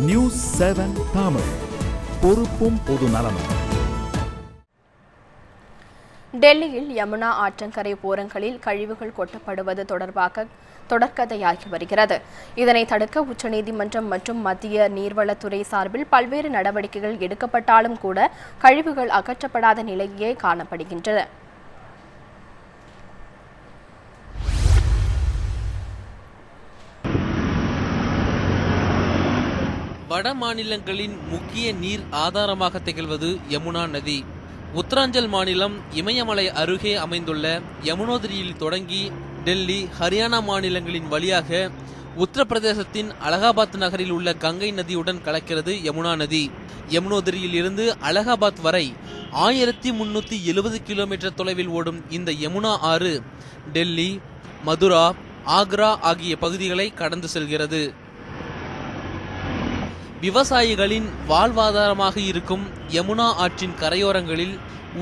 News 7 Tamil, பொறுப்பும் பொது நலமும். டெல்லியில் யமுனா ஆற்றங்கரை ஓரங்களில் கழிவுகள் கொட்டப்படுவது தொடர்பாக தொடர்கதையாகி வருகிறது. இதனை தடுக்க உச்சநீதிமன்றம் மற்றும் மத்திய நீர்வளத்துறை சார்பில் பல்வேறு நடவடிக்கைகள் எடுக்கப்பட்டாலும் கூட கழிவுகள் அகற்றப்படாத நிலையே காணப்படுகின்றன. வட மாநிலங்களின் முக்கிய நீர் ஆதாரமாக திகழ்வது யமுனா நதி. உத்தராஞ்சல் மாநிலம் இமயமலை அருகே அமைந்துள்ள யமுனோதரியில் தொடங்கி டெல்லி, ஹரியானா மாநிலங்களின் வழியாக உத்தரப்பிரதேசத்தின் அலகாபாத் நகரில் உள்ள கங்கை நதியுடன் கலக்கிறது யமுனா நதி. யமுனோதரியில் இருந்து அலகாபாத் வரை 1370 கிலோமீட்டர் தொலைவில் ஓடும் இந்த யமுனா ஆறு டெல்லி, மதுரா, ஆக்ரா ஆகிய பகுதிகளை கடந்து செல்கிறது. விவசாயிகளின் வாழ்வாதாரமாக இருக்கும் யமுனா ஆற்றின் கரையோரங்களில்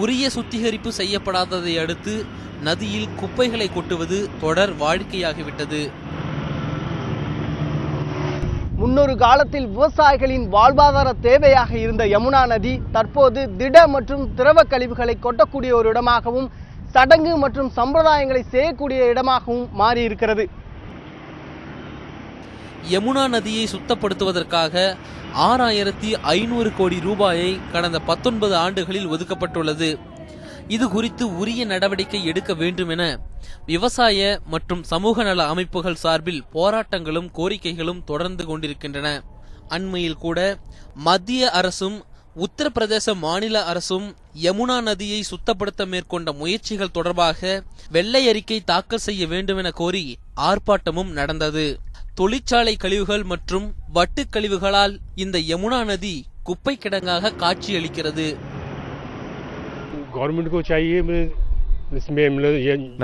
உரிய சுத்திகரிப்பு செய்யப்படாததை அடுத்து நதியில் குப்பைகளை கொட்டுவது தொடர் வாடிக்கையாகிவிட்டது. முன்னொரு காலத்தில் விவசாயிகளின் வாழ்வாதார தேவையாக இருந்த யமுனா நதி தற்போது திட மற்றும் திரவ கழிவுகளை கொட்டக்கூடிய ஒரு இடமாகவும் சடங்கு மற்றும் சம்பிரதாயங்களை செய்யக்கூடிய இடமாகவும் மாறி இருக்கிறது. யமுனா நதியை சுத்தப்படுத்துவதற்காக 6500 கோடி ரூபாயை கடந்த 19 ஆண்டுகளில் ஒதுக்கப்பட்டுள்ளது. இது குறித்து உரிய நடவடிக்கை எடுக்க வேண்டும் என விவசாய மற்றும் சமூக நல அமைப்புகள் சார்பில் போராட்டங்களும் கோரிக்கைகளும் தொடர்ந்து கொண்டிருக்கின்றன. அண்மையில் கூட மத்திய அரசும் உத்தரப்பிரதேச மாநில அரசும் யமுனா நதியை சுத்தப்படுத்த மேற்கொண்ட முயற்சிகள் தொடர்பாக வெள்ளை அறிக்கை தாக்கல் செய்ய வேண்டும் என கோரி ஆர்ப்பாட்டமும் நடந்தது. தொழிற்சாலை கழிவுகள் மற்றும் வட்டு கழிவுகளால் இந்த யமுனா நதி குப்பை கிடங்காக காட்சியளிக்கிறது.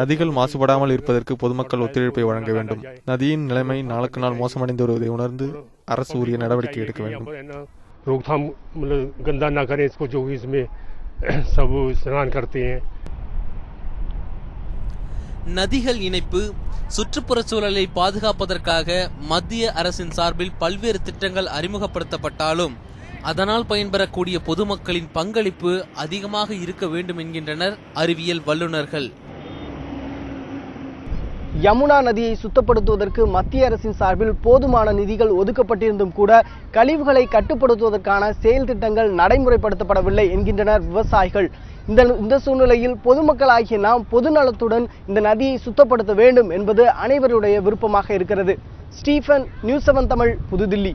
நதிகள் மாசுபடாமல் இருப்பதற்கு பொதுமக்கள் ஒத்துழைப்பை வழங்க வேண்டும். நதியின் நிலைமை நாளுக்கு நாள் மோசமடைந்து வருவதை உணர்ந்து அரசு உரிய நடவடிக்கை எடுக்க வேண்டும். நதிகள் இணைப்பு, சுற்றுப்புற சூழலை பாதுகாப்பதற்காக மத்திய அரசின் சார்பில் பல்வேறு திட்டங்கள் அறிமுகப்படுத்தப்பட்டாலும் அதனால் பயன்பெறக்கூடிய பொதுமக்களின் பங்களிப்பு அதிகமாக இருக்க வேண்டும் என்கின்றனர் அறிவியல் வல்லுநர்கள். யமுனா நதியை சுத்தப்படுத்துவதற்கு மத்திய அரசின் சார்பில் போதுமான நிதிகள் ஒதுக்கப்பட்டிருந்தும் கூட கழிவுகளை கட்டுப்படுத்துவதற்கான செயல் திட்டங்கள் நடைமுறைப்படுத்தப்படவில்லை என்கின்றனர் விவசாயிகள். இந்த சூழ்நிலையில் பொதுமக்கள் ஆகிய நாம் பொதுநலத்துடன் இந்த நதியை சுத்தப்படுத்த வேண்டும் என்பது அனைவருடைய விருப்பமாக இருக்கிறது. ஸ்டீஃபன், நியூஸ் 7 தமிழ், புதுதில்லி.